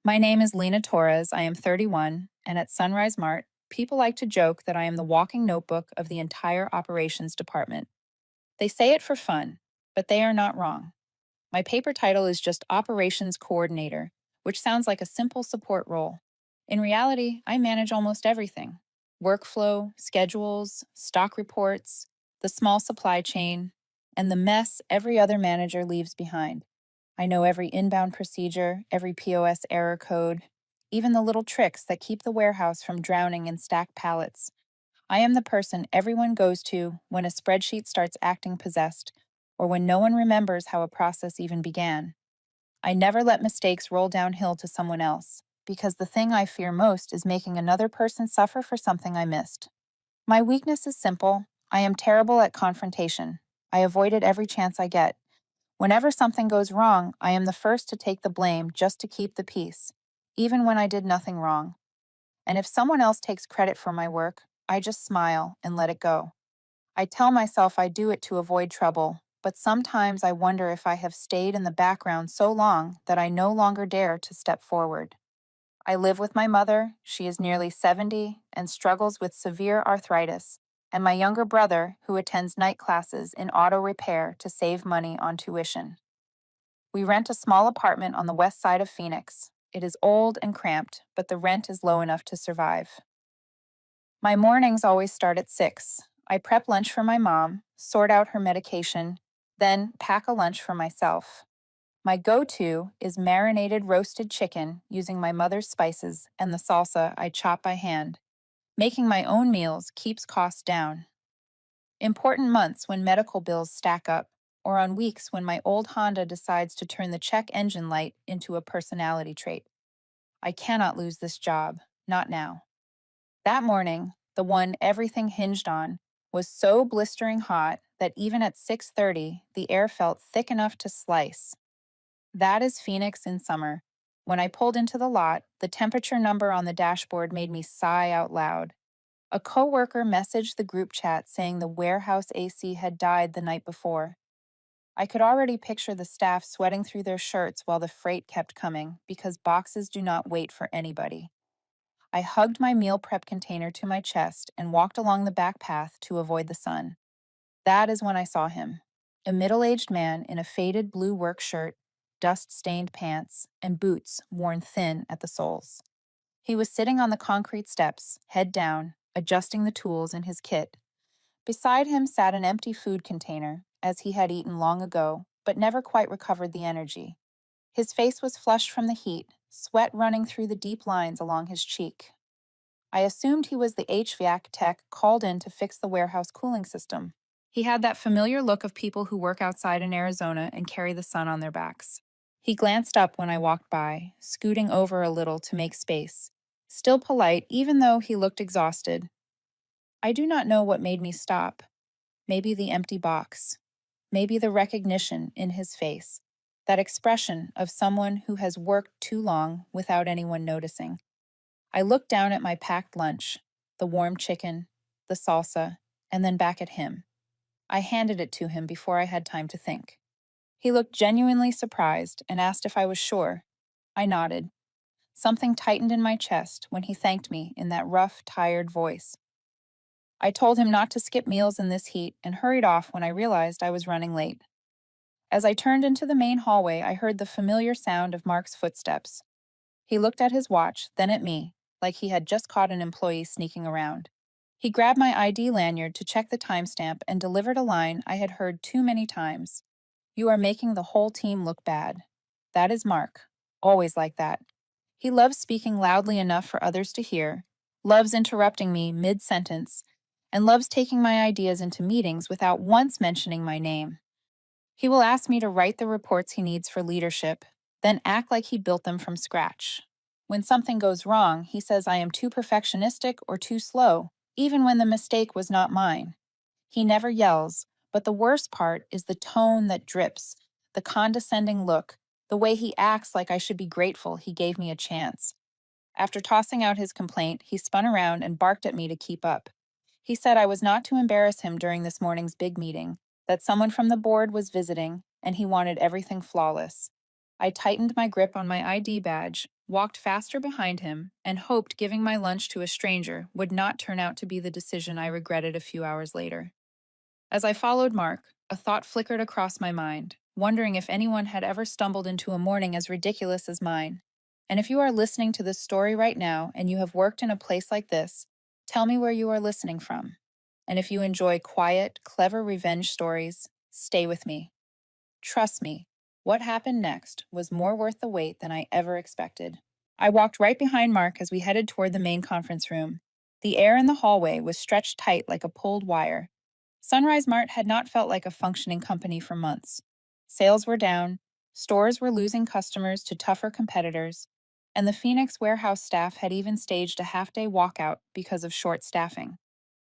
My name is Lena Torres. I am 31, and at Sunrise Mart, people like to joke that I am the walking notebook of the entire operations department. They say it for fun, but they are not wrong. My paper title is just Operations Coordinator, which sounds like a simple support role. In reality, I manage almost everything: workflow, schedules, stock reports, the small supply chain, and the mess every other manager leaves behind. I know every inbound procedure, every POS error code, even the little tricks that keep the warehouse from drowning in stacked pallets. I am the person everyone goes to when a spreadsheet starts acting possessed, or when no one remembers how a process even began. I never let mistakes roll downhill to someone else, because the thing I fear most is making another person suffer for something I missed. My weakness is simple: I am terrible at confrontation. I avoid it every chance I get. Whenever something goes wrong, I am the first to take the blame just to keep the peace, even when I did nothing wrong. And if someone else takes credit for my work, I just smile and let it go. I tell myself I do it to avoid trouble, but sometimes I wonder if I have stayed in the background so long that I no longer dare to step forward. I live with my mother. She is nearly 70 and struggles with severe arthritis, and my younger brother, who attends night classes in auto repair to save money on tuition. We rent a small apartment on the west side of Phoenix. It is old and cramped, but the rent is low enough to survive. My mornings always start at 6. I prep lunch for my mom, sort out her medication, then pack a lunch for myself. My go-to is marinated roasted chicken using my mother's spices and the salsa I chop by hand. Making my own meals keeps costs down. Important months when medical bills stack up, or on weeks when my old Honda decides to turn the check engine light into a personality trait. I cannot lose this job, not now. That morning, the one everything hinged on, was so blistering hot that even at 6:30, the air felt thick enough to slice. That is Phoenix in summer. When I pulled into the lot, the temperature number on the dashboard made me sigh out loud. A coworker messaged the group chat saying the warehouse AC had died the night before. I could already picture the staff sweating through their shirts while the freight kept coming, because boxes do not wait for anybody. I hugged my meal prep container to my chest and walked along the back path to avoid the sun. That is when I saw him. A middle-aged man in a faded blue work shirt, dust-stained pants, and boots worn thin at the soles. He was sitting on the concrete steps, head down, adjusting the tools in his kit. Beside him sat an empty food container, as he had eaten long ago, but never quite recovered the energy. His face was flushed from the heat, sweat running through the deep lines along his cheek. I assumed he was the HVAC tech called in to fix the warehouse cooling system. He had that familiar look of people who work outside in Arizona and carry the sun on their backs. He glanced up when I walked by, scooting over a little to make space. Still polite, even though he looked exhausted. I do not know what made me stop. Maybe the empty box. Maybe the recognition in his face. That expression of someone who has worked too long without anyone noticing. I looked down at my packed lunch, the warm chicken, the salsa, and then back at him. I handed it to him before I had time to think. He looked genuinely surprised and asked if I was sure. I nodded. Something tightened in my chest when he thanked me in that rough, tired voice. I told him not to skip meals in this heat and hurried off when I realized I was running late. As I turned into the main hallway, I heard the familiar sound of Mark's footsteps. He looked at his watch, then at me, like he had just caught an employee sneaking around. He grabbed my ID lanyard to check the timestamp and delivered a line I had heard too many times. "You are making the whole team look bad." That is Mark. Always like that. He loves speaking loudly enough for others to hear, loves interrupting me mid-sentence, and loves taking my ideas into meetings without once mentioning my name. He will ask me to write the reports he needs for leadership, then act like he built them from scratch. When something goes wrong, he says I am too perfectionistic or too slow, even when the mistake was not mine. He never yells, but the worst part is the tone that drips, the condescending look, the way he acts like I should be grateful he gave me a chance. After tossing out his complaint, he spun around and barked at me to keep up. He said I was not to embarrass him during this morning's big meeting, that someone from the board was visiting, and he wanted everything flawless. I tightened my grip on my ID badge, walked faster behind him, and hoped giving my lunch to a stranger would not turn out to be the decision I regretted a few hours later. As I followed Mark, a thought flickered across my mind, wondering if anyone had ever stumbled into a morning as ridiculous as mine. And if you are listening to this story right now and you have worked in a place like this, tell me where you are listening from. And if you enjoy quiet, clever revenge stories, stay with me. Trust me, what happened next was more worth the wait than I ever expected. I walked right behind Mark as we headed toward the main conference room. The air in the hallway was stretched tight like a pulled wire. Sunrise Mart had not felt like a functioning company for months. Sales were down, stores were losing customers to tougher competitors, and the Phoenix warehouse staff had even staged a half-day walkout because of short staffing.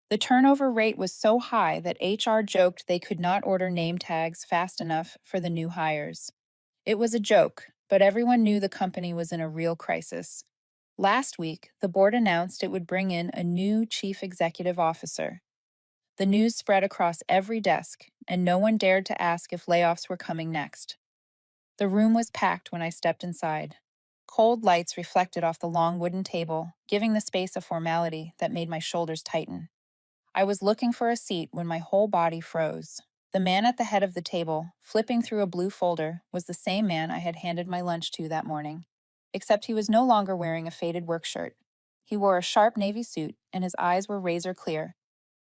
The turnover rate was so high that HR joked they could not order name tags fast enough for the new hires. It was a joke, but everyone knew the company was in a real crisis. Last week, the board announced it would bring in a new chief executive officer. The news spread across every desk, and no one dared to ask if layoffs were coming next. The room was packed when I stepped inside. Cold lights reflected off the long wooden table, giving the space a formality that made my shoulders tighten. I was looking for a seat when my whole body froze. The man at the head of the table, flipping through a blue folder, was the same man I had handed my lunch to that morning, except he was no longer wearing a faded work shirt. He wore a sharp navy suit, and his eyes were razor clear.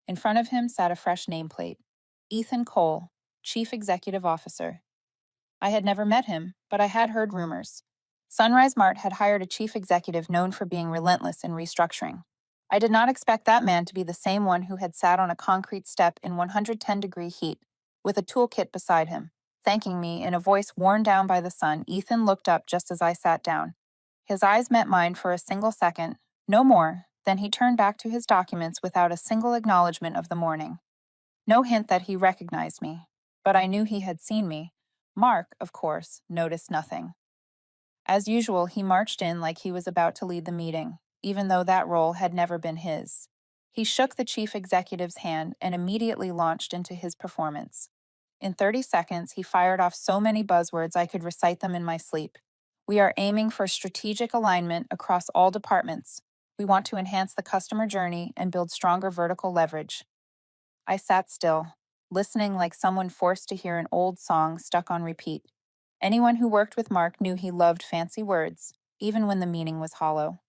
In front of him sat a fresh nameplate: Ethan Cole, Chief Executive Officer. I had never met him, but I had heard rumors. Sunrise Mart had hired a chief executive known for being relentless in restructuring. I did not expect that man to be the same one who had sat on a concrete step in 110-degree heat, with a toolkit beside him. Thanking me in a voice worn down by the sun, Ethan looked up just as I sat down. His eyes met mine for a single second, no more, then he turned back to his documents without a single acknowledgement of the morning. No hint that he recognized me, but I knew he had seen me. Mark, of course, noticed nothing. As usual, he marched in like he was about to lead the meeting, even though that role had never been his. He shook the chief executive's hand and immediately launched into his performance. In 30 seconds, he fired off so many buzzwords I could recite them in my sleep. We are aiming for strategic alignment across all departments. We want to enhance the customer journey and build stronger vertical leverage. I sat still, listening like someone forced to hear an old song stuck on repeat. Anyone who worked with Mark knew he loved fancy words, even when the meaning was hollow.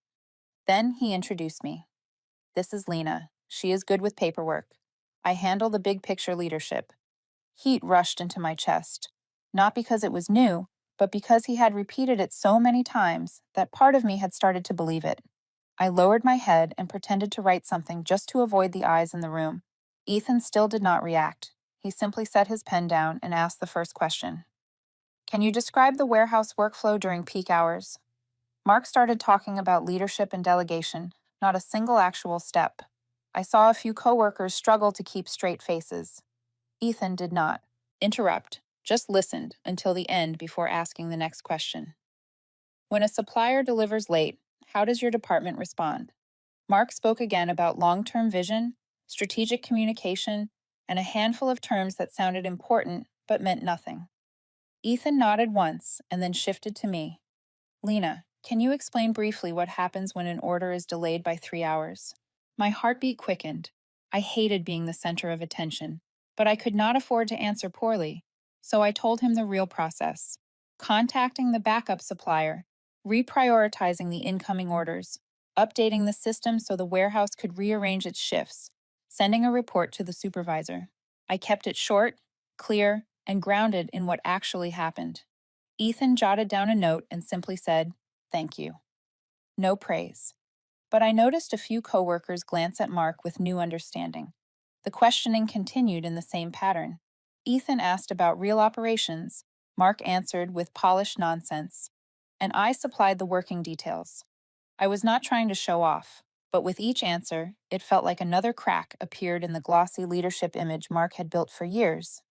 Then he introduced me. This is Lena. She is good with paperwork. I handle the big picture leadership. Heat rushed into my chest, not because it was new, but because he had repeated it so many times that part of me had started to believe it. I lowered my head and pretended to write something just to avoid the eyes in the room. Ethan still did not react. He simply set his pen down and asked the first question. Can you describe the warehouse workflow during peak hours? Mark started talking about leadership and delegation, not a single actual step. I saw a few coworkers struggle to keep straight faces. Ethan did not interrupt, just listened until the end before asking the next question. When a supplier delivers late, how does your department respond? Mark spoke again about long-term vision, strategic communication, and a handful of terms that sounded important but meant nothing. Ethan nodded once and then shifted to me. Lena, can you explain briefly what happens when an order is delayed by 3 hours? My heartbeat quickened. I hated being the center of attention, but I could not afford to answer poorly, so I told him the real process: contacting the backup supplier, reprioritizing the incoming orders, updating the system so the warehouse could rearrange its shifts, sending a report to the supervisor. I kept it short, clear, and grounded in what actually happened. Ethan jotted down a note and simply said, "Thank you." No praise. But I noticed a few coworkers glance at Mark with new understanding. The questioning continued in the same pattern. Ethan asked about real operations. Mark answered with polished nonsense, and I supplied the working details. I was not trying to show off, but with each answer, it felt like another crack appeared in the glossy leadership image Mark had built for years.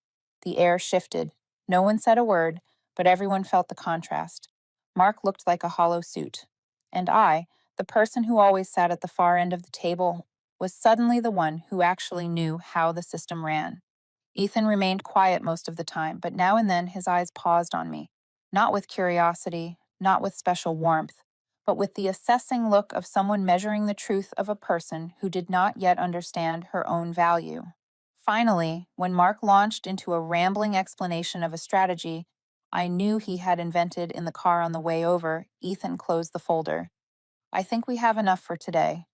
The air shifted. No one said a word, but everyone felt the contrast. Mark looked like a hollow suit, and I, the person who always sat at the far end of the table, was suddenly the one who actually knew how the system ran. Ethan remained quiet most of the time, but now and then his eyes paused on me, not with curiosity, not with special warmth, but with the assessing look of someone measuring the truth of a person who did not yet understand her own value. Finally, when Mark launched into a rambling explanation of a strategy I knew he had invented in the car on the way over, Ethan closed the folder. I think we have enough for today.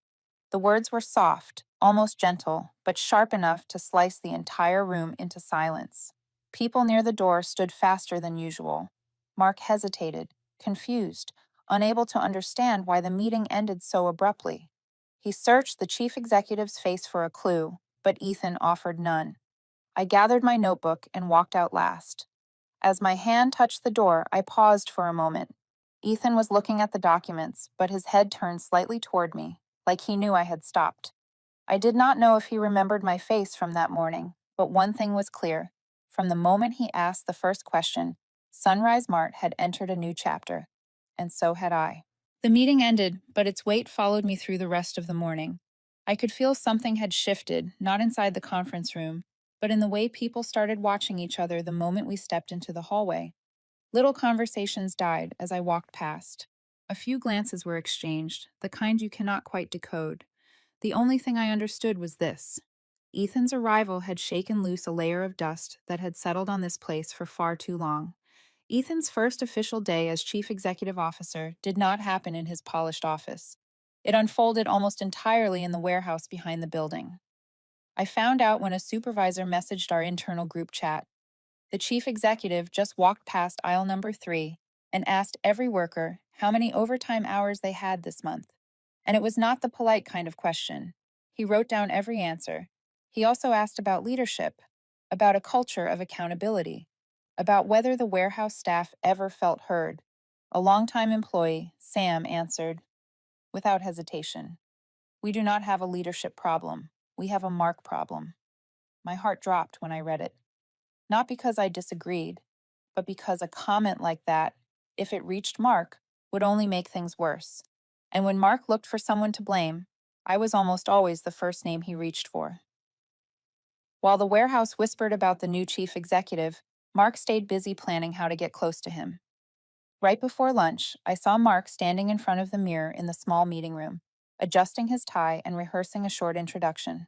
The words were soft, almost gentle, but sharp enough to slice the entire room into silence. People near the door stood faster than usual. Mark hesitated, confused, unable to understand why the meeting ended so abruptly. He searched the chief executive's face for a clue, but Ethan offered none. I gathered my notebook and walked out last. As my hand touched the door, I paused for a moment. Ethan was looking at the documents, but his head turned slightly toward me, like he knew I had stopped. I did not know if he remembered my face from that morning, but one thing was clear. From the moment he asked the first question, Sunrise Mart had entered a new chapter, and so had I. The meeting ended, but its weight followed me through the rest of the morning. I could feel something had shifted, not inside the conference room, but in the way people started watching each other the moment we stepped into the hallway. Little conversations died as I walked past. A few glances were exchanged, the kind you cannot quite decode. The only thing I understood was this: Ethan's arrival had shaken loose a layer of dust that had settled on this place for far too long. Ethan's first official day as Chief Executive Officer did not happen in his polished office. It unfolded almost entirely in the warehouse behind the building. I found out when a supervisor messaged our internal group chat. The chief executive just walked past aisle number 3 and asked every worker how many overtime hours they had this month. And it was not the polite kind of question. He wrote down every answer. He also asked about leadership, about a culture of accountability, about whether the warehouse staff ever felt heard. A longtime employee, Sam, answered without hesitation, "We do not have a leadership problem. We have a mark problem." My heart dropped when I read it. Not because I disagreed, but because a comment like that, if it reached Mark, would only make things worse. And when Mark looked for someone to blame, I was almost always the first name he reached for. While the warehouse whispered about the new chief executive, Mark stayed busy planning how to get close to him. Right before lunch, I saw Mark standing in front of the mirror in the small meeting room, adjusting his tie and rehearsing a short introduction.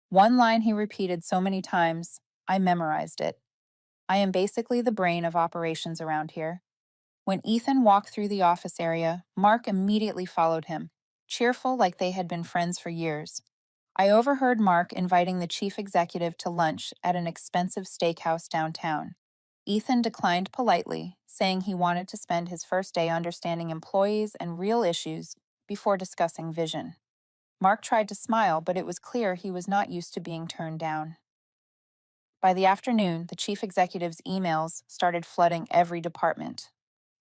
One line he repeated so many times, I memorized it. "I am basically the brain of operations around here." When Ethan walked through the office area, Mark immediately followed him, cheerful like they had been friends for years. I overheard Mark inviting the chief executive to lunch at an expensive steakhouse downtown. Ethan declined politely, saying he wanted to spend his first day understanding employees and real issues before discussing vision. Mark tried to smile, but it was clear he was not used to being turned down. By the afternoon, the chief executive's emails started flooding every department.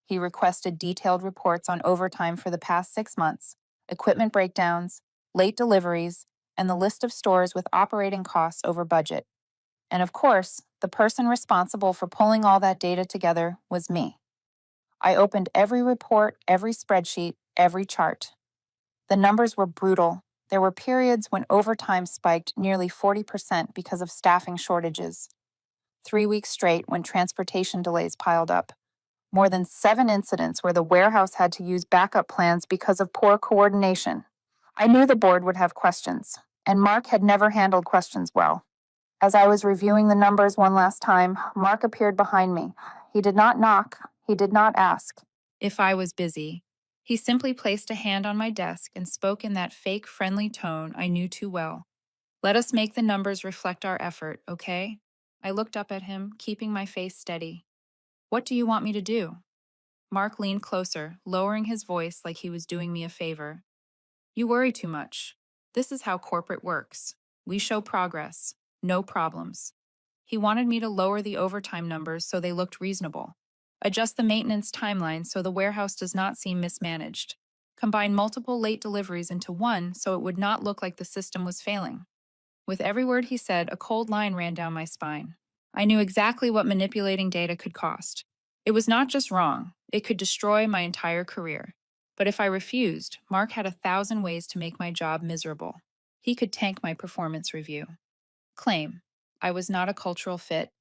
He requested detailed reports on overtime for the past 6 months, equipment breakdowns, late deliveries, and the list of stores with operating costs over budget. And of course, the person responsible for pulling all that data together was me. I opened every report, every spreadsheet, every chart. The numbers were brutal. There were periods when overtime spiked nearly 40% because of staffing shortages. 3 weeks straight when transportation delays piled up. More than 7 incidents where the warehouse had to use backup plans because of poor coordination. I knew the board would have questions, and Mark had never handled questions well. As I was reviewing the numbers one last time, Mark appeared behind me. He did not knock, he did not ask if I was busy. He simply placed a hand on my desk and spoke in that fake, friendly tone I knew too well. "Let us make the numbers reflect our effort, okay?" I looked up at him, keeping my face steady. "What do you want me to do?" Mark leaned closer, lowering his voice like he was doing me a favor. "You worry too much. This is how corporate works. We show progress, no problems." He wanted me to lower the overtime numbers so they looked reasonable, adjust the maintenance timeline so the warehouse does not seem mismanaged, combine multiple late deliveries into one so it would not look like the system was failing. With every word he said, a cold line ran down my spine. I knew exactly what manipulating data could cost. It was not just wrong, it could destroy my entire career. But if I refused, Mark had 1,000 ways to make my job miserable. He could tank my performance review. Claim I was not a cultural fit.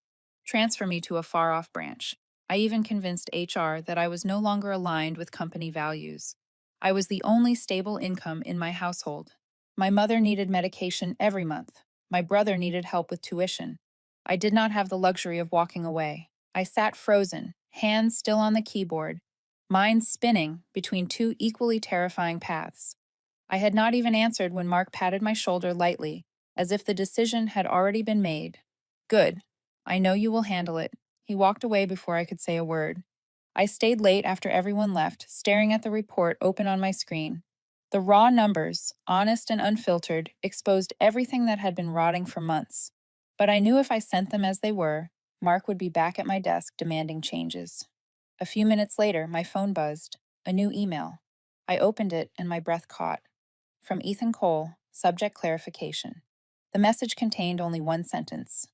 Transfer me to a far-off branch. I even convinced HR that I was no longer aligned with company values. I was the only stable income in my household. My mother needed medication every month. My brother needed help with tuition. I did not have the luxury of walking away. I sat frozen, hands still on the keyboard, mind spinning between two equally terrifying paths. I had not even answered when Mark patted my shoulder lightly, as if the decision had already been made. Good. I know you will handle it. He walked away before I could say a word. I stayed late after everyone left, staring at the report open on my screen. The raw numbers, honest and unfiltered, exposed everything that had been rotting for months. But I knew if I sent them as they were, Mark would be back at my desk demanding changes. A few minutes later, my phone buzzed. A new email. I opened it and my breath caught. From Ethan Cole, subject clarification. The message contained only one sentence.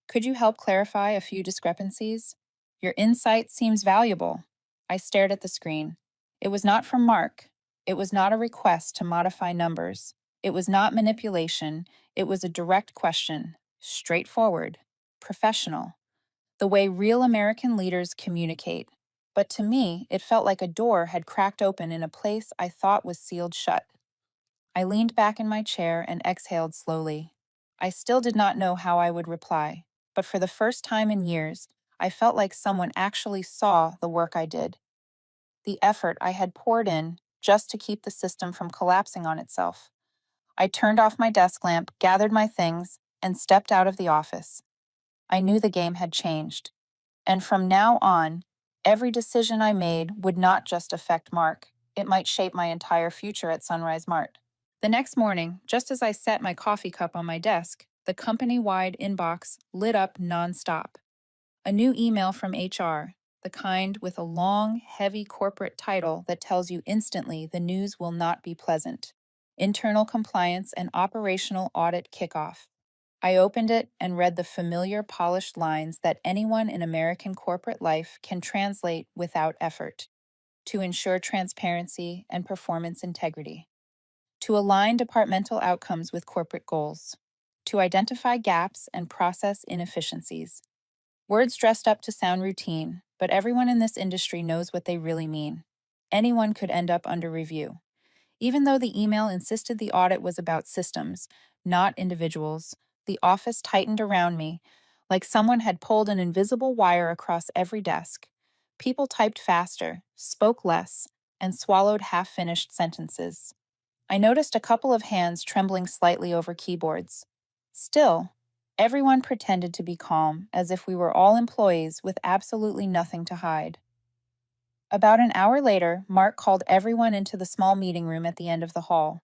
Could you help clarify a few discrepancies? Your insight seems valuable. I stared at the screen. It was not from Mark. It was not a request to modify numbers. It was not manipulation. It was a direct question, straightforward, professional, the way real American leaders communicate. But to me, it felt like a door had cracked open in a place I thought was sealed shut. I leaned back in my chair and exhaled slowly. I still did not know how I would reply, but for the first time in years, I felt like someone actually saw the work I did, the effort I had poured in just to keep the system from collapsing on itself. I turned off my desk lamp, gathered my things, and stepped out of the office. I knew the game had changed, and from now on, every decision I made would not just affect Mark, it might shape my entire future at Sunrise Mart. The next morning, just as I set my coffee cup on my desk, the company-wide inbox lit up nonstop. A new email from HR, the kind with a long, heavy corporate title that tells you instantly the news will not be pleasant. Internal compliance and operational audit kickoff. I opened it and read the familiar polished lines that anyone in American corporate life can translate without effort. To ensure transparency and performance integrity. To align departmental outcomes with corporate goals. To identify gaps and process inefficiencies. Words dressed up to sound routine, but everyone in this industry knows what they really mean. Anyone could end up under review. Even though the email insisted the audit was about systems, not individuals, the office tightened around me, like someone had pulled an invisible wire across every desk. People typed faster, spoke less, and swallowed half-finished sentences. I noticed a couple of hands trembling slightly over keyboards. Still, everyone pretended to be calm, as if we were all employees with absolutely nothing to hide. About an hour later, Mark called everyone into the small meeting room at the end of the hall.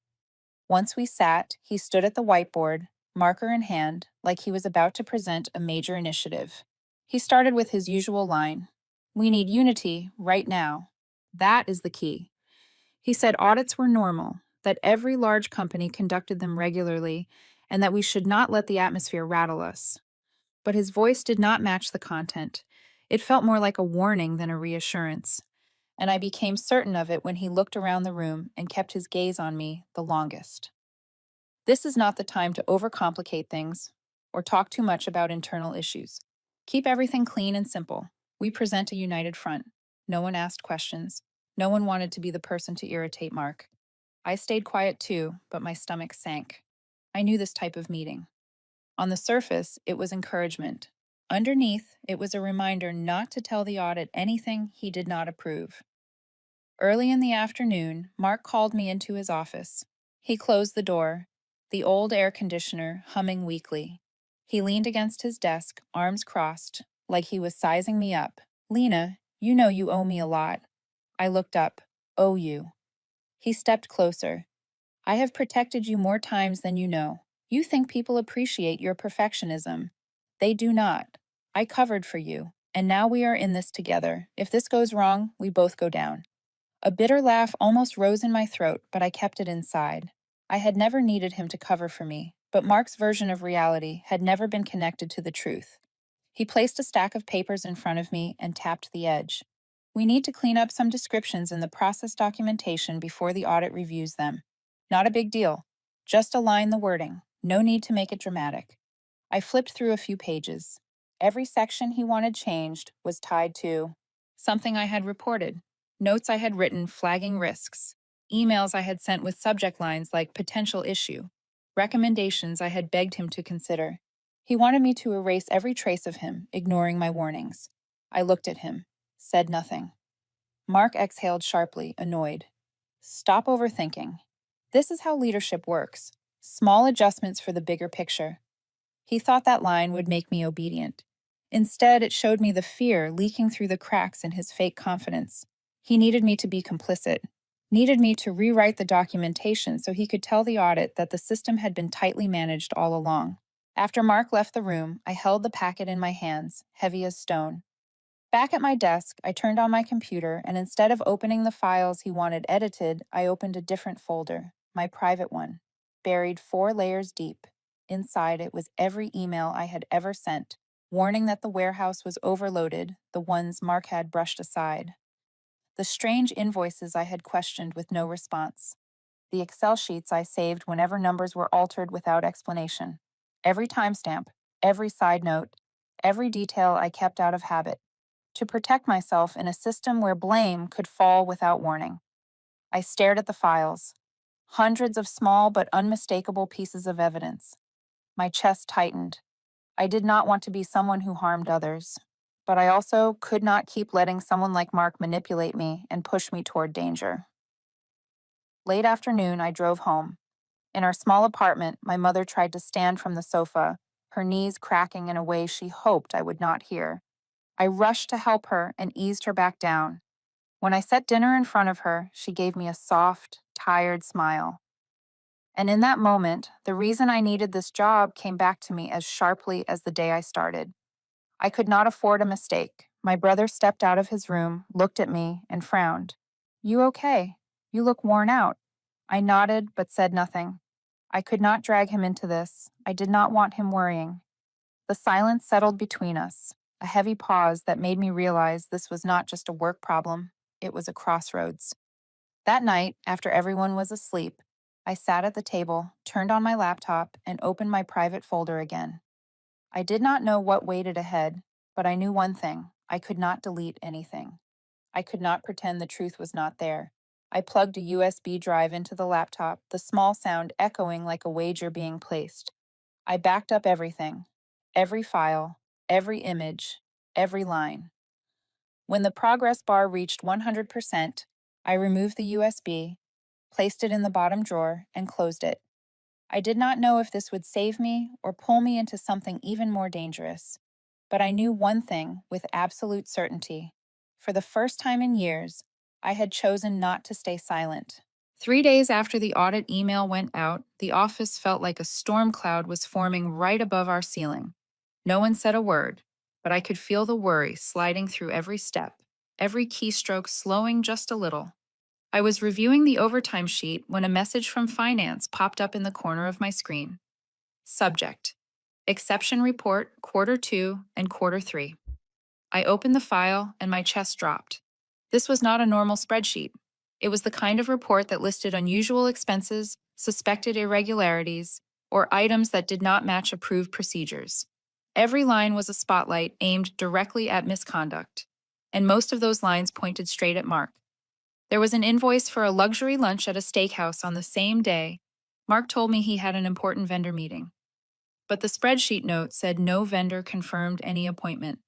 Once we sat, he stood at the whiteboard, marker in hand, like he was about to present a major initiative. He started with his usual line, "We need unity right now. That is the key." He said audits were normal, that every large company conducted them regularly, and that we should not let the atmosphere rattle us. But his voice did not match the content. It felt more like a warning than a reassurance, and I became certain of it when he looked around the room and kept his gaze on me the longest. This is not the time to overcomplicate things or talk too much about internal issues. Keep everything clean and simple. We present a united front. No one asked questions. No one wanted to be the person to irritate Mark. I stayed quiet too, but my stomach sank. I knew this type of meeting. On the surface, it was encouragement. Underneath, it was a reminder not to tell the audit anything he did not approve. Early in the afternoon, Mark called me into his office. He closed the door, the old air conditioner humming weakly. He leaned against his desk, arms crossed, like he was sizing me up. "Lena, you know you owe me a lot." I looked up. "Owe you." He stepped closer. "I have protected you more times than you know. You think people appreciate your perfectionism. They do not. I covered for you, and now we are in this together. If this goes wrong, we both go down." A bitter laugh almost rose in my throat, but I kept it inside. I had never needed him to cover for me, but Mark's version of reality had never been connected to the truth. He placed a stack of papers in front of me and tapped the edge. "We need to clean up some descriptions in the process documentation before the audit reviews them. Not a big deal. Just align the wording. No need to make it dramatic." I flipped through a few pages. Every section he wanted changed was tied to Something I had reported, notes I had written flagging risks, emails I had sent with subject lines like potential issue, recommendations I had begged him to consider. He wanted me to erase every trace of him, ignoring my warnings. I looked at him, said nothing. Mark exhaled sharply, annoyed. Stop overthinking. This is how leadership works. Small adjustments for the bigger picture. He thought that line would make me obedient. Instead, it showed me the fear leaking through the cracks in his fake confidence. He needed me to be complicit, needed me to rewrite the documentation so he could tell the audit that the system had been tightly managed all along. After Mark left the room, I held the packet in my hands, heavy as stone. Back at my desk, I turned on my computer, and instead of opening the files he wanted edited, I opened a different folder, my private one, buried 4 layers deep. Inside it was every email I had ever sent, warning that the warehouse was overloaded, the ones Mark had brushed aside. The strange invoices I had questioned with no response. The Excel sheets I saved whenever numbers were altered without explanation. Every timestamp, every side note, every detail I kept out of habit to protect myself in a system where blame could fall without warning. I stared at the files, hundreds of small but unmistakable pieces of evidence. My chest tightened. I did not want to be someone who harmed others, but I also could not keep letting someone like Mark manipulate me and push me toward danger. Late afternoon, I drove home. In our small apartment, my mother tried to stand from the sofa, her knees cracking in a way she hoped I would not hear. I rushed to help her and eased her back down. When I set dinner in front of her, she gave me a soft, tired smile. And in that moment, the reason I needed this job came back to me as sharply as the day I started. I could not afford a mistake. My brother stepped out of his room, looked at me, and frowned. You okay? You look worn out. I nodded, but said nothing. I could not drag him into this. I did not want him worrying. The silence settled between us, a heavy pause that made me realize this was not just a work problem, it was a crossroads. That night, after everyone was asleep, I sat at the table, turned on my laptop, and opened my private folder again. I did not know what waited ahead, but I knew one thing: I could not delete anything. I could not pretend the truth was not there. I plugged a USB drive into the laptop, the small sound echoing like a wager being placed. I backed up everything, every file, every image, every line. When the progress bar reached 100%, I removed the USB, placed it in the bottom drawer, and closed it. I did not know if this would save me or pull me into something even more dangerous. But I knew one thing with absolute certainty. For the first time in years, I had chosen not to stay silent. 3 days after the audit email went out, the office felt like a storm cloud was forming right above our ceiling. No one said a word, but I could feel the worry sliding through every step, every keystroke slowing just a little. I was reviewing the overtime sheet when a message from finance popped up in the corner of my screen. Subject: Exception Report, Quarter 2 and Quarter 3. I opened the file and my chest dropped. This was not a normal spreadsheet. It was the kind of report that listed unusual expenses, suspected irregularities, or items that did not match approved procedures. Every line was a spotlight aimed directly at misconduct, and most of those lines pointed straight at Mark. There was an invoice for a luxury lunch at a steakhouse on the same day. Mark told me he had an important vendor meeting, but the spreadsheet note said no vendor confirmed any appointment.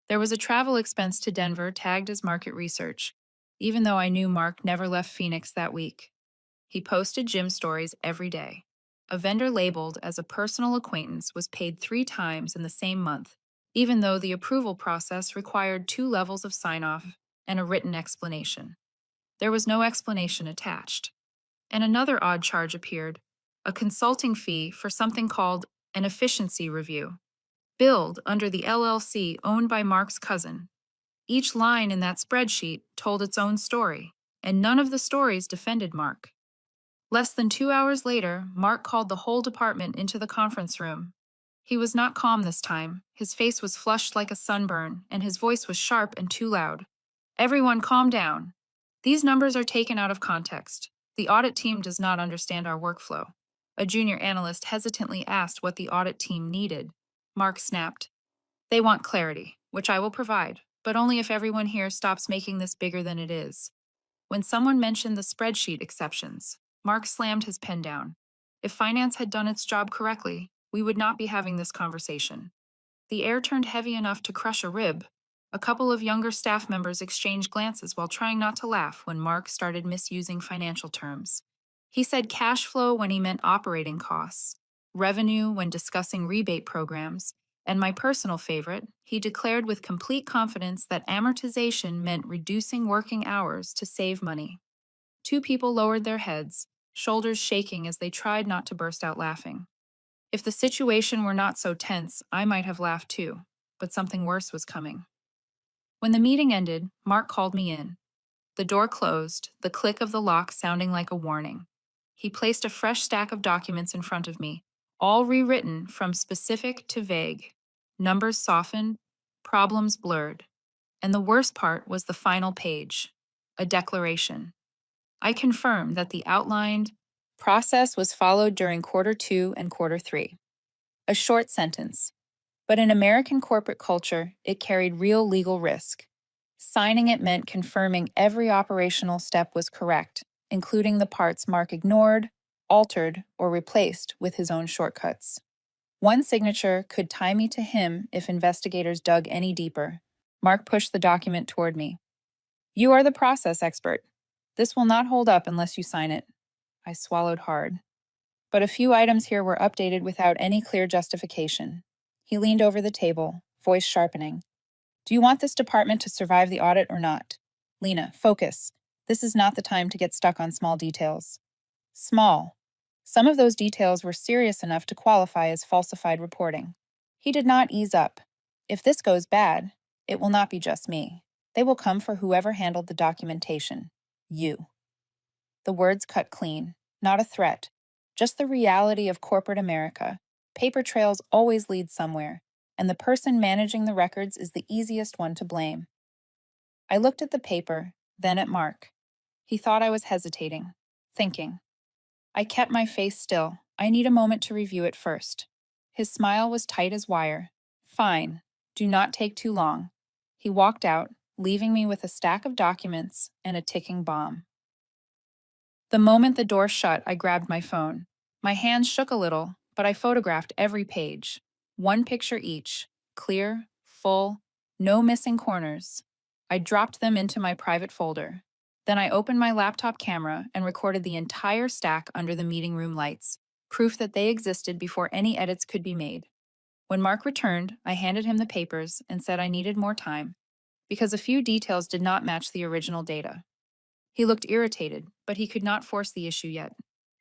There was a travel expense to Denver tagged as market research, even though I knew Mark never left Phoenix that week. He posted gym stories every day. A vendor labeled as a personal acquaintance was paid 3 times in the same month, even though the approval process required 2 levels of sign-off and a written explanation. There was no explanation attached. And another odd charge appeared: a consulting fee for something called an efficiency review, billed under the LLC owned by Mark's cousin. Each line in that spreadsheet told its own story, and none of the stories defended Mark. Less than 2 hours later, Mark called the whole department into the conference room. He was not calm this time. His face was flushed like a sunburn, and his voice was sharp and too loud. Everyone calm down. These numbers are taken out of context. The audit team does not understand our workflow. A junior analyst hesitantly asked what the audit team needed. Mark snapped, "They want clarity, which I will provide. but only if everyone here stops making this bigger than it is. When someone mentioned the spreadsheet exceptions, Mark slammed his pen down. If finance had done its job correctly, we would not be having this conversation. The air turned heavy enough to crush a rib. A couple of younger staff members exchanged glances while trying not to laugh when Mark started misusing financial terms. He said cash flow when he meant operating costs, revenue when discussing rebate programs, and my personal favorite, he declared with complete confidence that amortization meant reducing working hours to save money. Two people lowered their heads, shoulders shaking as they tried not to burst out laughing. If the situation were not so tense, I might have laughed too, but something worse was coming. When the meeting ended, Mark called me in. The door closed, the click of the lock sounding like a warning. He placed a fresh stack of documents in front of me, all rewritten from specific to vague. Numbers softened, problems blurred. And the worst part was the final page, a declaration. I confirmed that the outlined process was followed during quarter 2 and quarter 3. A short sentence, but in American corporate culture, it carried real legal risk. Signing it meant confirming every operational step was correct, including the parts Mark ignored, altered, or replaced with his own shortcuts. One signature could tie me to him if investigators dug any deeper. Mark pushed the document toward me. You are the process expert. This will not hold up unless you sign it. I swallowed hard. But a few items here were updated without any clear justification. He leaned over the table, voice sharpening. Do you want this department to survive the audit or not? Lena, focus. This is not the time to get stuck on small details. Small. Some of those details were serious enough to qualify as falsified reporting. He did not ease up. If this goes bad, it will not be just me. They will come for whoever handled the documentation. You. The words cut clean, not a threat, just the reality of corporate America. Paper trails always lead somewhere, and the person managing the records is the easiest one to blame. I looked at the paper, then at Mark. He thought I was hesitating, thinking. I kept my face still. I need a moment to review it first. His smile was tight as wire. Fine. Do not take too long. He walked out, leaving me with a stack of documents and a ticking bomb. The moment the door shut, I grabbed my phone. My hands shook a little, but I photographed every page. One picture each, clear, full, no missing corners. I dropped them into my private folder. Then I opened my laptop camera and recorded the entire stack under the meeting room lights, proof that they existed before any edits could be made. When Mark returned, I handed him the papers and said I needed more time, because a few details did not match the original data. He looked irritated, but he could not force the issue yet.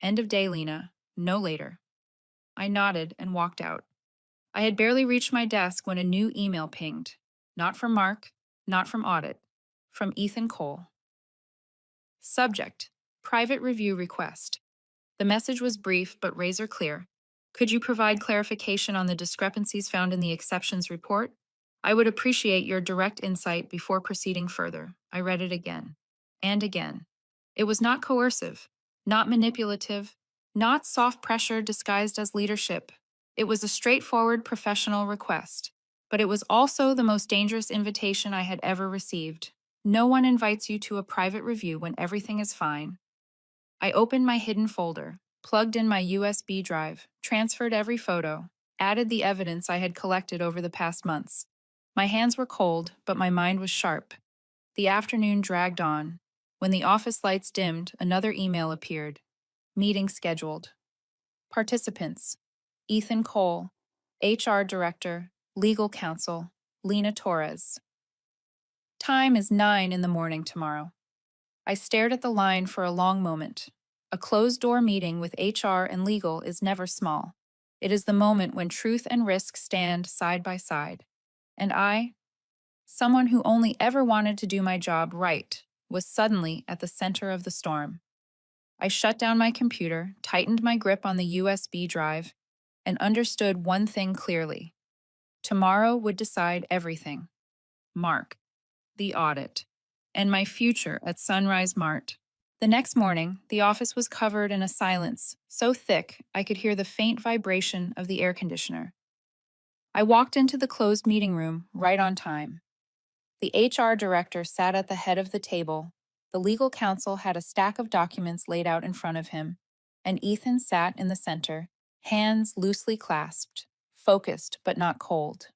End of day, Lena. No later. I nodded and walked out. I had barely reached my desk when a new email pinged. Not from Mark, not from Audit, from Ethan Cole. Subject: Private review request. The message was brief but razor clear. Could you provide clarification on the discrepancies found in the exceptions report? I would appreciate your direct insight before proceeding further. I read it again and again. It was not coercive, not manipulative, not soft pressure disguised as leadership. It was a straightforward professional request. But it was also the most dangerous invitation I had ever received. No one invites you to a private review when everything is fine. I opened my hidden folder, plugged in my USB drive, transferred every photo, added the evidence I had collected over the past months. My hands were cold, but my mind was sharp. The afternoon dragged on. When the office lights dimmed, another email appeared. Meeting scheduled. Participants: Ethan Cole, HR Director, Legal Counsel, Lena Torres. Time is 9 in the morning tomorrow. I stared at the line for a long moment. A closed-door meeting with HR and legal is never small. It is the moment when truth and risk stand side by side. And I, someone who only ever wanted to do my job right, was suddenly at the center of the storm. I shut down my computer, tightened my grip on the USB drive, and understood one thing clearly. Tomorrow would decide everything. Mark, the audit, and my future at Sunrise Mart. The next morning, the office was covered in a silence so thick I could hear the faint vibration of the air conditioner. I walked into the closed meeting room right on time. The HR director sat at the head of the table. The legal counsel had a stack of documents laid out in front of him, and Ethan sat in the center, hands loosely clasped, focused but not cold.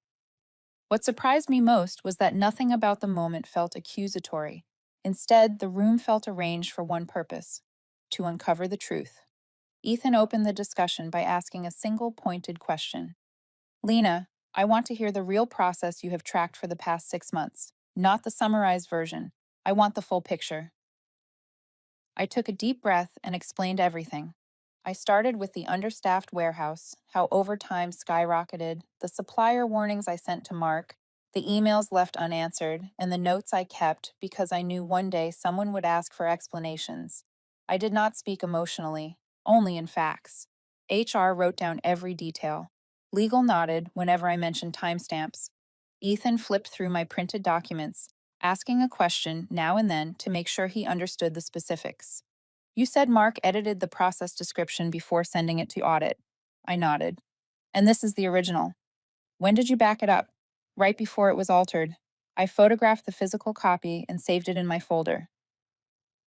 What surprised me most was that nothing about the moment felt accusatory. Instead, the room felt arranged for one purpose: to uncover the truth. Ethan opened the discussion by asking a single pointed question. Lena, I want to hear the real process you have tracked for the past 6 months, not the summarized version. I want the full picture. I took a deep breath and explained everything. I started with the understaffed warehouse, how overtime skyrocketed, the supplier warnings I sent to Mark, the emails left unanswered, and the notes I kept because I knew one day someone would ask for explanations. I did not speak emotionally, only in facts. HR wrote down every detail. Legal nodded whenever I mentioned timestamps. Ethan flipped through my printed documents, asking a question now and then to make sure he understood the specifics. You said Mark edited the process description before sending it to audit. I nodded. And this is the original. When did you back it up? Right before it was altered. I photographed the physical copy and saved it in my folder.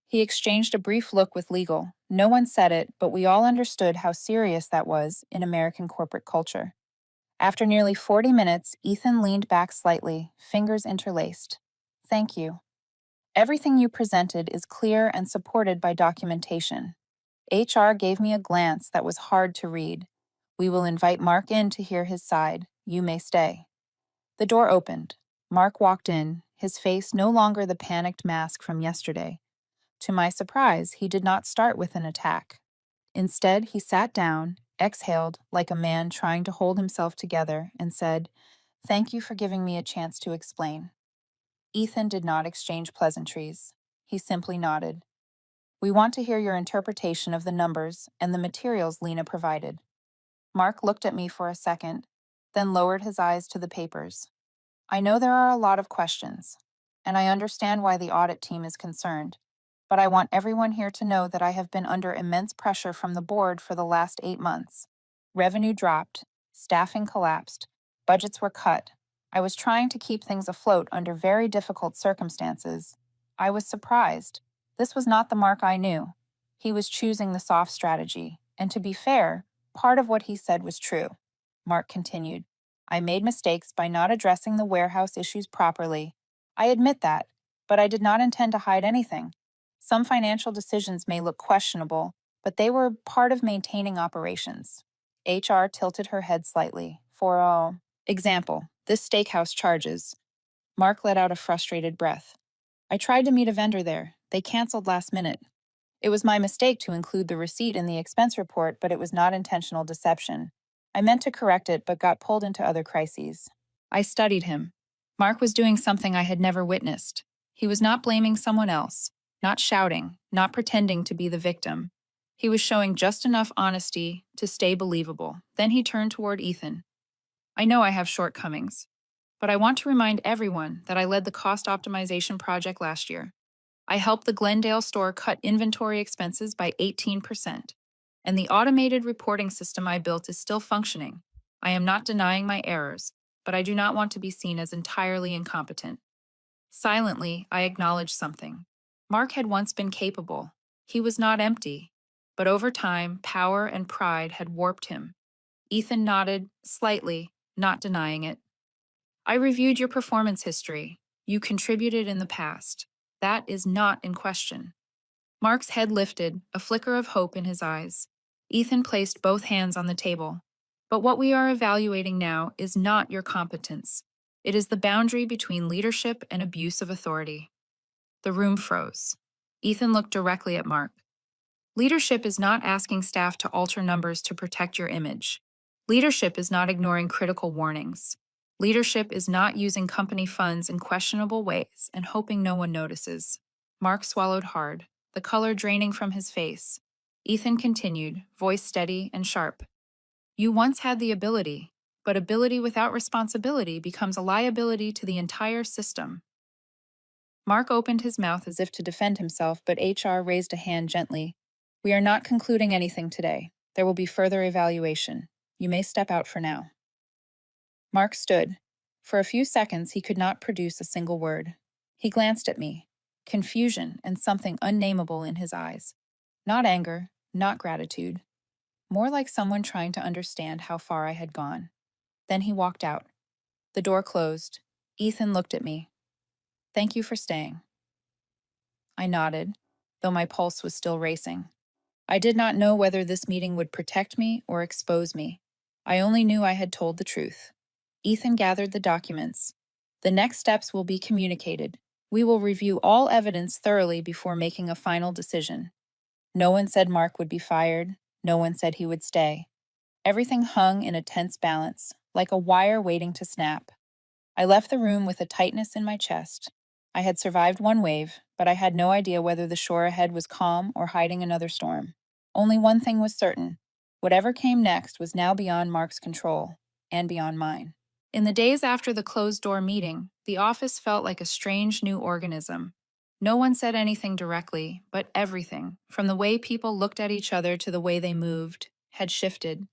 He exchanged a brief look with legal. No one said it, but we all understood how serious that was in American corporate culture. After nearly 40 minutes, Ethan leaned back slightly, fingers interlaced. Thank you. Everything you presented is clear and supported by documentation. HR gave me a glance that was hard to read. We will invite Mark in to hear his side. You may stay. The door opened. Mark walked in, his face no longer the panicked mask from yesterday. To my surprise, he did not start with an attack. Instead, he sat down, exhaled like a man trying to hold himself together, and said, "Thank you for giving me a chance to explain." Ethan did not exchange pleasantries. He simply nodded. We want to hear your interpretation of the numbers and the materials Lena provided. Mark looked at me for a second, then lowered his eyes to the papers. I know there are a lot of questions, and I understand why the audit team is concerned, but I want everyone here to know that I have been under immense pressure from the board for the last 8 months. Revenue dropped, staffing collapsed, budgets were cut. I was trying to keep things afloat under very difficult circumstances. I was surprised. This was not the Mark I knew. He was choosing the soft strategy, and to be fair, part of what he said was true. Mark continued. I made mistakes by not addressing the warehouse issues properly. I admit that, but I did not intend to hide anything. Some financial decisions may look questionable, but they were part of maintaining operations. HR tilted her head slightly. For example, this steakhouse charges. Mark let out a frustrated breath. I tried to meet a vendor there. They canceled last minute. It was my mistake to include the receipt in the expense report, but it was not intentional deception. I meant to correct it, but got pulled into other crises. I studied him. Mark was doing something I had never witnessed. He was not blaming someone else, not shouting, not pretending to be the victim. He was showing just enough honesty to stay believable. Then he turned toward Ethan. I know I have shortcomings, but I want to remind everyone that I led the cost optimization project last year. I helped the Glendale store cut inventory expenses by 18%, and the automated reporting system I built is still functioning. I am not denying my errors, but I do not want to be seen as entirely incompetent. Silently, I acknowledged something. Mark had once been capable. He was not empty, but over time, power and pride had warped him. Ethan nodded, slightly, not denying it. I reviewed your performance history. You contributed in the past. That is not in question. Mark's head lifted, a flicker of hope in his eyes. Ethan placed both hands on the table. But what we are evaluating now is not your competence. It is the boundary between leadership and abuse of authority. The room froze. Ethan looked directly at Mark. Leadership is not asking staff to alter numbers to protect your image. Leadership is not ignoring critical warnings. Leadership is not using company funds in questionable ways and hoping no one notices. Mark swallowed hard, the color draining from his face. Ethan continued, voice steady and sharp. You once had the ability, but ability without responsibility becomes a liability to the entire system. Mark opened his mouth as if to defend himself, but HR raised a hand gently. We are not concluding anything today. There will be further evaluation. You may step out for now. Mark stood. For a few seconds, he could not produce a single word. He glanced at me, confusion and something unnameable in his eyes. Not anger, not gratitude, more like someone trying to understand how far I had gone. Then he walked out. The door closed. Ethan looked at me. "Thank you for staying." I nodded, though my pulse was still racing. I did not know whether this meeting would protect me or expose me. I only knew I had told the truth. Ethan gathered the documents. "The next steps will be communicated. We will review all evidence thoroughly before making a final decision." No one said Mark would be fired. No one said he would stay. Everything hung in a tense balance, like a wire waiting to snap. I left the room with a tightness in my chest. I had survived one wave, but I had no idea whether the shore ahead was calm or hiding another storm. Only one thing was certain. Whatever came next was now beyond Mark's control, and beyond mine. In the days after the closed-door meeting, the office felt like a strange new organism. No one said anything directly, but everything, from the way people looked at each other to the way they moved, had shifted.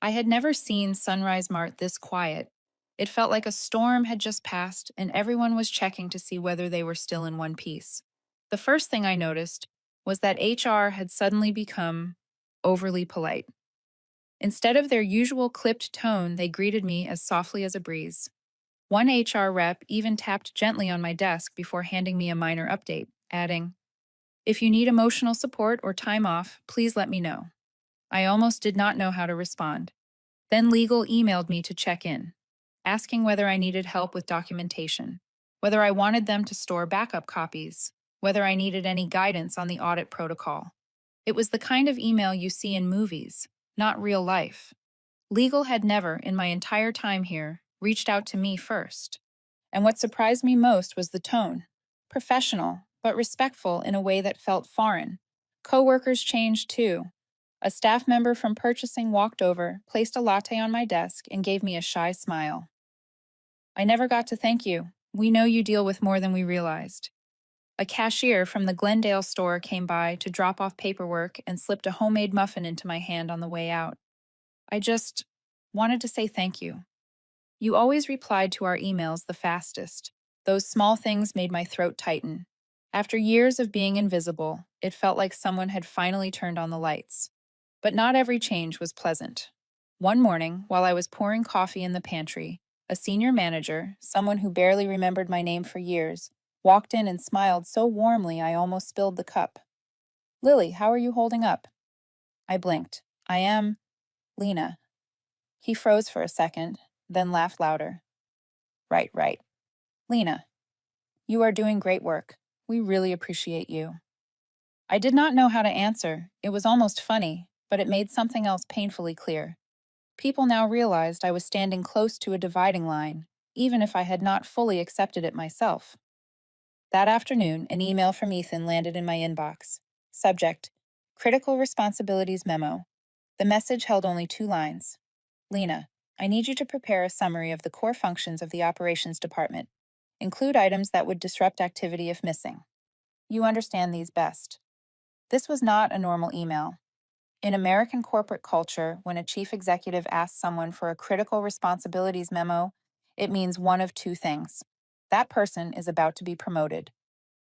I had never seen Sunrise Mart this quiet. It felt like a storm had just passed, and everyone was checking to see whether they were still in one piece. The first thing I noticed was that HR had suddenly become overly polite. Instead of their usual clipped tone, they greeted me as softly as a breeze. One HR rep even tapped gently on my desk before handing me a minor update, adding, "If you need emotional support or time off, please let me know." I almost did not know how to respond. Then legal emailed me to check in, asking whether I needed help with documentation, whether I wanted them to store backup copies, whether I needed any guidance on the audit protocol. It was the kind of email you see in movies, not real life. Legal had never, in my entire time here, reached out to me first. And what surprised me most was the tone. Professional, but respectful in a way that felt foreign. Coworkers changed too. A staff member from purchasing walked over, placed a latte on my desk, and gave me a shy smile. "I never got to thank you. We know you deal with more than we realized." A cashier from the Glendale store came by to drop off paperwork and slipped a homemade muffin into my hand on the way out. "I just wanted to say thank you. You always replied to our emails the fastest." Those small things made my throat tighten. After years of being invisible, it felt like someone had finally turned on the lights. But not every change was pleasant. One morning, while I was pouring coffee in the pantry, a senior manager, someone who barely remembered my name for years, walked in and smiled so warmly I almost spilled the cup. "Lily, how are you holding up?" I blinked. "I am Lena." He froze for a second, then laughed louder. "Right, right. Lena, you are doing great work. We really appreciate you." I did not know how to answer. It was almost funny, but it made something else painfully clear. People now realized I was standing close to a dividing line, even if I had not fully accepted it myself. That afternoon, an email from Ethan landed in my inbox. Subject: Critical Responsibilities Memo. The message held only 2 lines. "Lena, I need you to prepare a summary of the core functions of the operations department. Include items that would disrupt activity if missing. You understand these best." This was not a normal email. In American corporate culture, when a chief executive asks someone for a critical responsibilities memo, it means one of two things. That person is about to be promoted,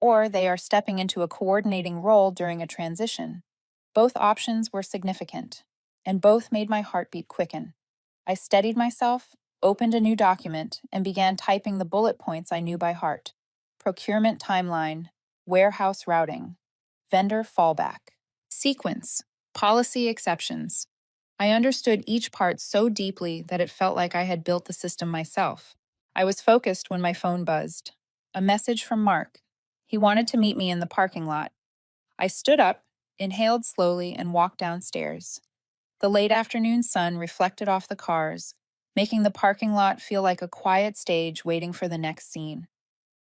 or they are stepping into a coordinating role during a transition. Both options were significant, and both made my heartbeat quicken. I steadied myself, opened a new document, and began typing the bullet points I knew by heart. Procurement timeline, warehouse routing, vendor fallback, sequence, policy exceptions. I understood each part so deeply that it felt like I had built the system myself. I was focused when my phone buzzed. A message from Mark. He wanted to meet me in the parking lot. I stood up, inhaled slowly, and walked downstairs. The late afternoon sun reflected off the cars, making the parking lot feel like a quiet stage waiting for the next scene.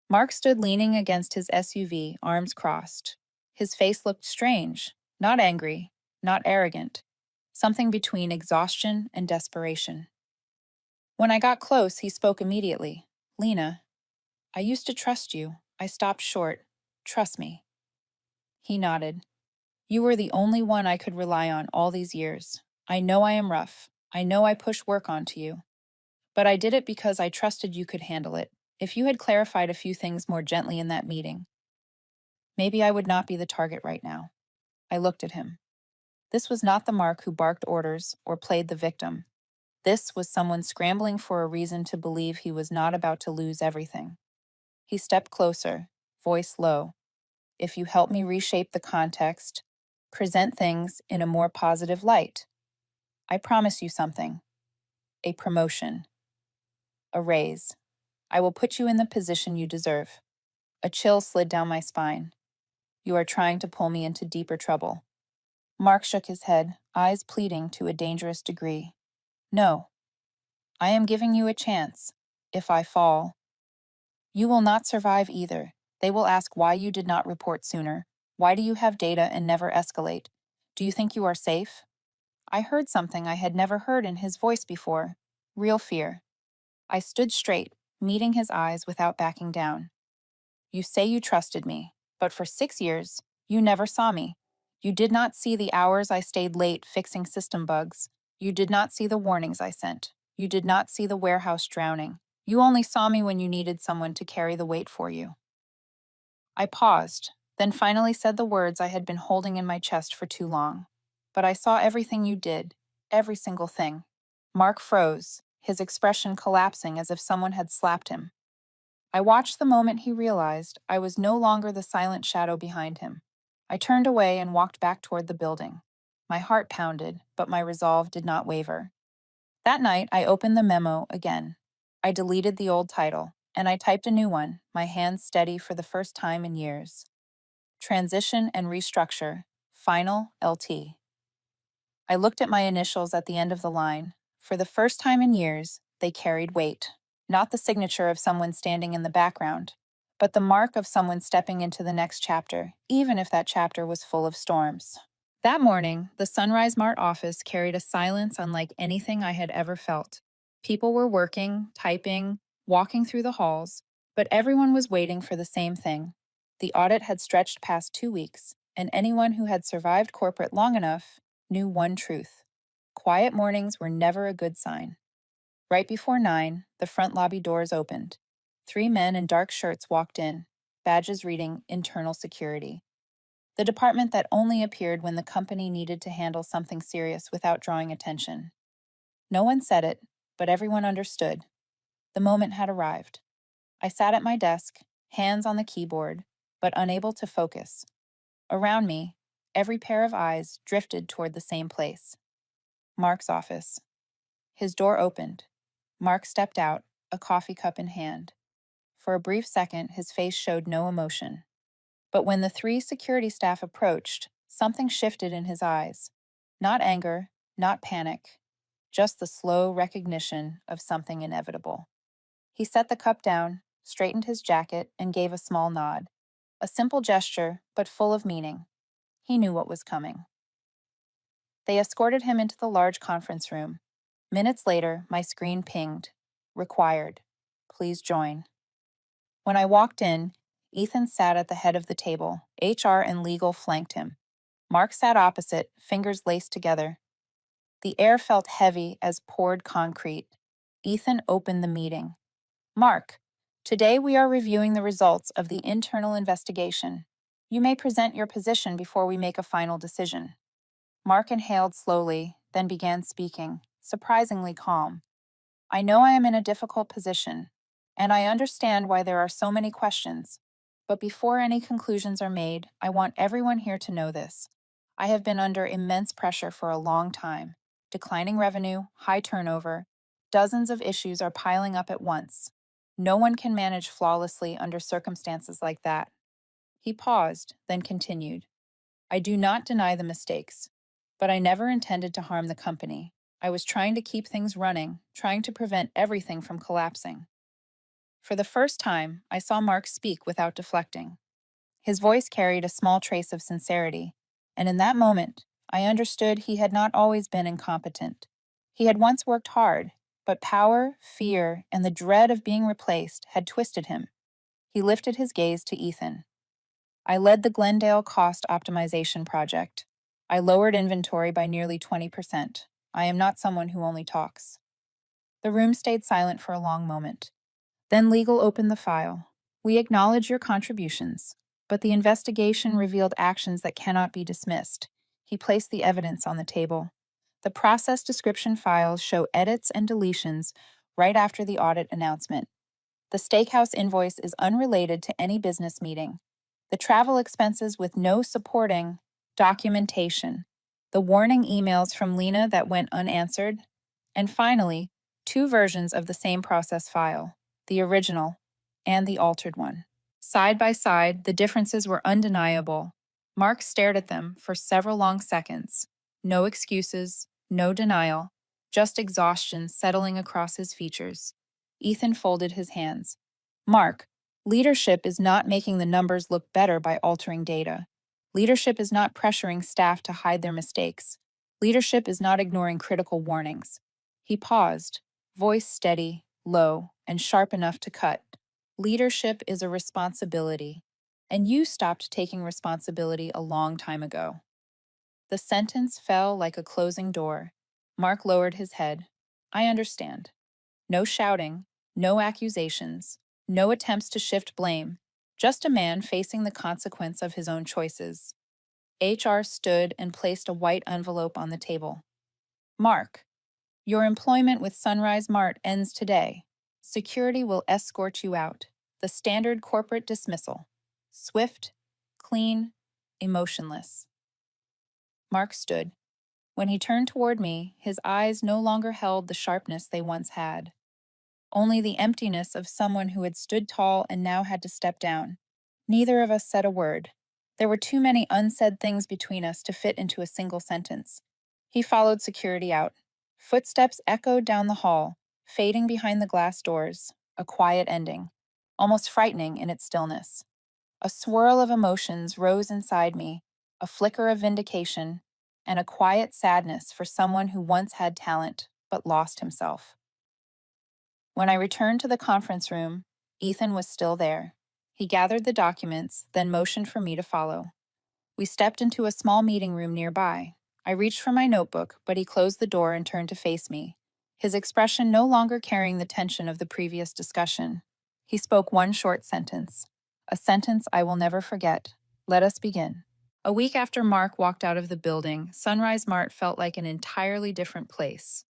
Mark stood leaning against his SUV, arms crossed. His face looked strange, not angry, not arrogant, something between exhaustion and desperation. When I got close, he spoke immediately. "Lena, I used to trust you. I stopped short. Trust me." He nodded. "You were the only one I could rely on all these years. I know I am rough. I know I push work onto you. But I did it because I trusted you could handle it. If you had clarified a few things more gently in that meeting, maybe I would not be the target right now. I looked at him. This was not the Mark who barked orders or played the victim. This was someone scrambling for a reason to believe he was not about to lose everything. He stepped closer, voice low. If you help me reshape the context, present things in a more positive light, I promise you something: a promotion, a raise. I will put you in the position you deserve. A chill slid down my spine. You are trying to pull me into deeper trouble. Mark shook his head, eyes pleading to a dangerous degree. No, I am giving you a chance. If I fall, you will not survive either. They will ask why you did not report sooner. Why do you have data and never escalate? Do you think you are safe? I heard something I had never heard in his voice before. Real fear. I stood straight, meeting his eyes without backing down. You say you trusted me, but for 6 years, you never saw me. You did not see the hours I stayed late fixing system bugs. You did not see the warnings I sent. You did not see the warehouse drowning. You only saw me when you needed someone to carry the weight for you. I paused, then finally said the words I had been holding in my chest for too long. But I saw everything you did, every single thing. Mark froze, his expression collapsing as if someone had slapped him. I watched the moment he realized I was no longer the silent shadow behind him. I turned away and walked back toward the building. My heart pounded, but my resolve did not waver. That night, I opened the memo again. I deleted the old title, and I typed a new one, my hands steady for the first time in years. Transition and restructure. Final LT. I looked at my initials at the end of the line. For the first time in years, they carried weight. Not the signature of someone standing in the background, but the mark of someone stepping into the next chapter, even if that chapter was full of storms. That morning, the Sunrise Mart office carried a silence unlike anything I had ever felt. People were working, typing, walking through the halls, but everyone was waiting for the same thing. The audit had stretched past 2 weeks, and anyone who had survived corporate long enough knew one truth: quiet mornings were never a good sign. Right before 9, the front lobby doors opened. 3 men in dark shirts walked in, badges reading Internal Security, the department that only appeared when the company needed to handle something serious without drawing attention. No one said it, but everyone understood. The moment had arrived. I sat at my desk, hands on the keyboard, but unable to focus. Around me, every pair of eyes drifted toward the same place: Mark's office. His door opened. Mark stepped out, a coffee cup in hand. For a brief second, his face showed no emotion. But when the 3 security staff approached, something shifted in his eyes. Not anger, not panic, just the slow recognition of something inevitable. He set the cup down, straightened his jacket, and gave a small nod. A simple gesture, but full of meaning. He knew what was coming. They escorted him into the large conference room. Minutes later, my screen pinged. Required. Please join. When I walked in, Ethan sat at the head of the table. HR and legal flanked him. Mark sat opposite, fingers laced together. The air felt heavy as poured concrete. Ethan opened the meeting. Mark, today we are reviewing the results of the internal investigation. You may present your position before we make a final decision. Mark inhaled slowly, then began speaking, surprisingly calm. I know I am in a difficult position, and I understand why there are so many questions. But before any conclusions are made, I want everyone here to know this. I have been under immense pressure for a long time. Declining revenue, high turnover, dozens of issues are piling up at once. No one can manage flawlessly under circumstances like that. He paused, then continued. I do not deny the mistakes, but I never intended to harm the company. I was trying to keep things running, trying to prevent everything from collapsing. For the first time, I saw Mark speak without deflecting. His voice carried a small trace of sincerity, and in that moment, I understood he had not always been incompetent. He had once worked hard, but power, fear, and the dread of being replaced had twisted him. He lifted his gaze to Ethan. I led the Glendale cost optimization project. I lowered inventory by nearly 20%. I am not someone who only talks. The room stayed silent for a long moment. Then legal opened the file. We acknowledge your contributions, but the investigation revealed actions that cannot be dismissed. He placed the evidence on the table. The process description files show edits and deletions right after the audit announcement. The steakhouse invoice is unrelated to any business meeting. The travel expenses with no supporting documentation. The warning emails from Lena that went unanswered. And finally, two versions of the same process file, the original and the altered one. Side by side, the differences were undeniable. Mark stared at them for several long seconds. No excuses, no denial, just exhaustion settling across his features. Ethan folded his hands. Mark, leadership is not making the numbers look better by altering data. Leadership is not pressuring staff to hide their mistakes. Leadership is not ignoring critical warnings. He paused, voice steady, low, and sharp enough to cut. Leadership is a responsibility, and you stopped taking responsibility a long time ago. The sentence fell like a closing door. Mark lowered his head. I understand. No shouting, no accusations, no attempts to shift blame, just a man facing the consequence of his own choices. HR stood and placed a white envelope on the table. Mark, your employment with Sunrise Mart ends today. Security will escort you out. The standard corporate dismissal. Swift, clean, emotionless. Mark stood. When he turned toward me, his eyes no longer held the sharpness they once had. Only the emptiness of someone who had stood tall and now had to step down. Neither of us said a word. There were too many unsaid things between us to fit into a single sentence. He followed security out. Footsteps echoed down the hall, fading behind the glass doors, a quiet ending, almost frightening in its stillness. A swirl of emotions rose inside me, a flicker of vindication, and a quiet sadness for someone who once had talent but lost himself. When I returned to the conference room, Ethan was still there. He gathered the documents, then motioned for me to follow. We stepped into a small meeting room nearby. I reached for my notebook, but he closed the door and turned to face me, his expression no longer carrying the tension of the previous discussion. He spoke one short sentence, a sentence I will never forget. Let us begin. A week after Mark walked out of the building, Sunrise Mart felt like an entirely different place.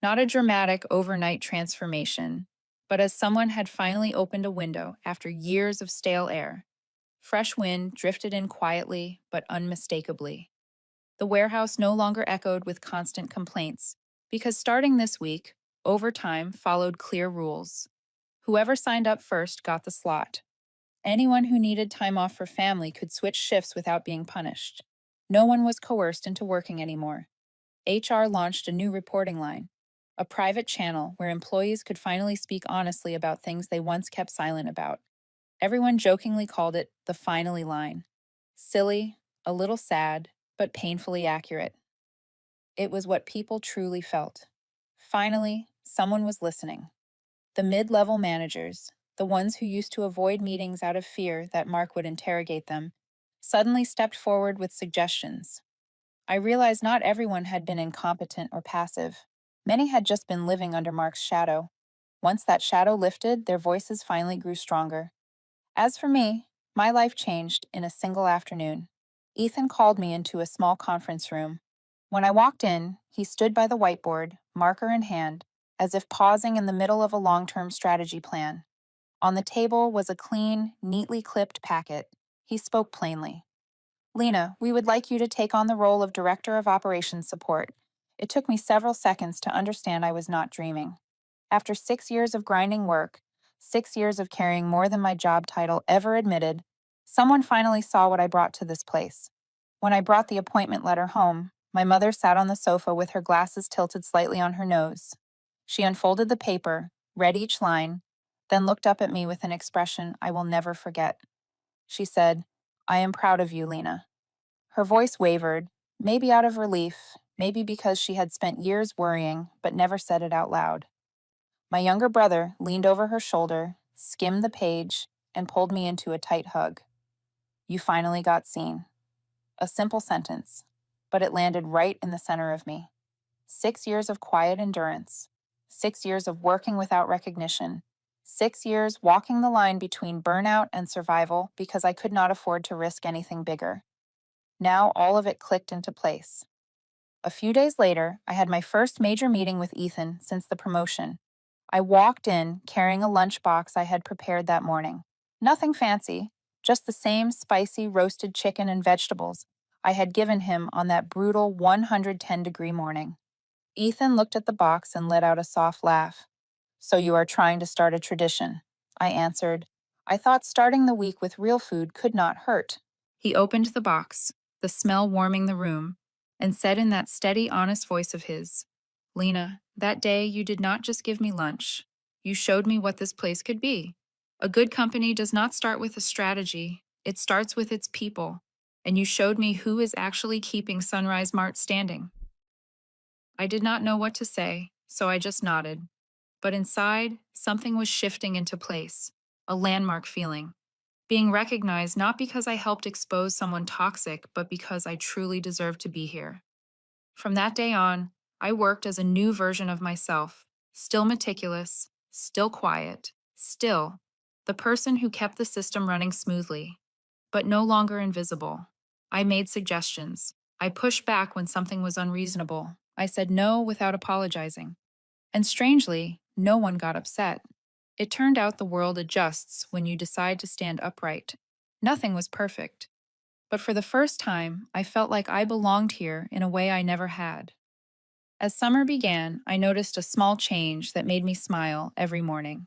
Not a dramatic overnight transformation, but as someone had finally opened a window after years of stale air. Fresh wind drifted in quietly but unmistakably. The warehouse no longer echoed with constant complaints, because starting this week, overtime followed clear rules. Whoever signed up first got the slot. Anyone who needed time off for family could switch shifts without being punished. No one was coerced into working anymore. HR launched a new reporting line, a private channel where employees could finally speak honestly about things they once kept silent about. Everyone jokingly called it the finally line. Silly, a little sad, but painfully accurate. It was what people truly felt. Finally, someone was listening. The mid-level managers, the ones who used to avoid meetings out of fear that Mark would interrogate them, suddenly stepped forward with suggestions. I realized not everyone had been incompetent or passive. Many had just been living under Mark's shadow. Once that shadow lifted, their voices finally grew stronger. As for me, my life changed in a single afternoon. Ethan called me into a small conference room. When I walked in, he stood by the whiteboard, marker in hand, as if pausing in the middle of a long-term strategy plan. On the table was a clean, neatly clipped packet. He spoke plainly. Lena, we would like you to take on the role of Director of Operations Support. It took me several seconds to understand I was not dreaming. After 6 years of grinding work, 6 years of carrying more than my job title ever admitted, someone finally saw what I brought to this place. When I brought the appointment letter home, my mother sat on the sofa with her glasses tilted slightly on her nose. She unfolded the paper, read each line, then looked up at me with an expression I will never forget. She said, I am proud of you, Lena. Her voice wavered, maybe out of relief, maybe because she had spent years worrying but never said it out loud. My younger brother leaned over her shoulder, skimmed the page, and pulled me into a tight hug. You finally got seen. A simple sentence, but it landed right in the center of me. 6 years of quiet endurance. 6 years of working without recognition, 6 years walking the line between burnout and survival because I could not afford to risk anything bigger. Now all of it clicked into place. A few days later, I had my first major meeting with Ethan since the promotion. I walked in carrying a lunchbox I had prepared that morning. Nothing fancy, just the same spicy roasted chicken and vegetables I had given him on that brutal 110-degree morning. Ethan looked at the box and let out a soft laugh. "So you are trying to start a tradition," I answered. I thought starting the week with real food could not hurt. He opened the box, the smell warming the room, and said in that steady, honest voice of his, "Lena, that day you did not just give me lunch. You showed me what this place could be. A good company does not start with a strategy, it starts with its people. And you showed me who is actually keeping Sunrise Mart standing." I did not know what to say, so I just nodded. But inside, something was shifting into place, a landmark feeling. Being recognized not because I helped expose someone toxic, but because I truly deserved to be here. From that day on, I worked as a new version of myself, still meticulous, still quiet, still the person who kept the system running smoothly, but no longer invisible. I made suggestions. I pushed back when something was unreasonable. I said no without apologizing. And strangely, no one got upset. It turned out the world adjusts when you decide to stand upright. Nothing was perfect. But for the first time, I felt like I belonged here in a way I never had. As summer began, I noticed a small change that made me smile every morning.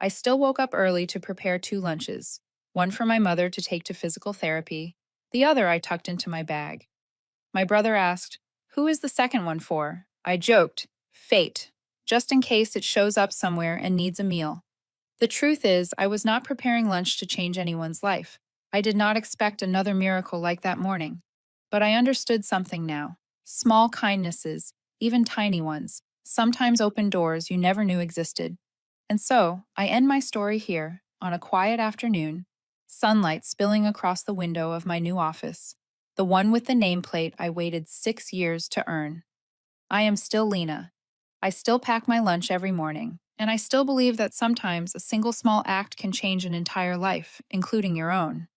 I still woke up early to prepare two lunches, one for my mother to take to physical therapy, the other I tucked into my bag. My brother asked, "Who is the second one for?" I joked, "Fate, just in case it shows up somewhere and needs a meal." The truth is, I was not preparing lunch to change anyone's life. I did not expect another miracle like that morning. But I understood something now. Small kindnesses, even tiny ones, sometimes open doors you never knew existed. And so, I end my story here, on a quiet afternoon, sunlight spilling across the window of my new office, the one with the nameplate I waited 6 years to earn. I am still Lena. I still pack my lunch every morning, and I still believe that sometimes a single small act can change an entire life, including your own.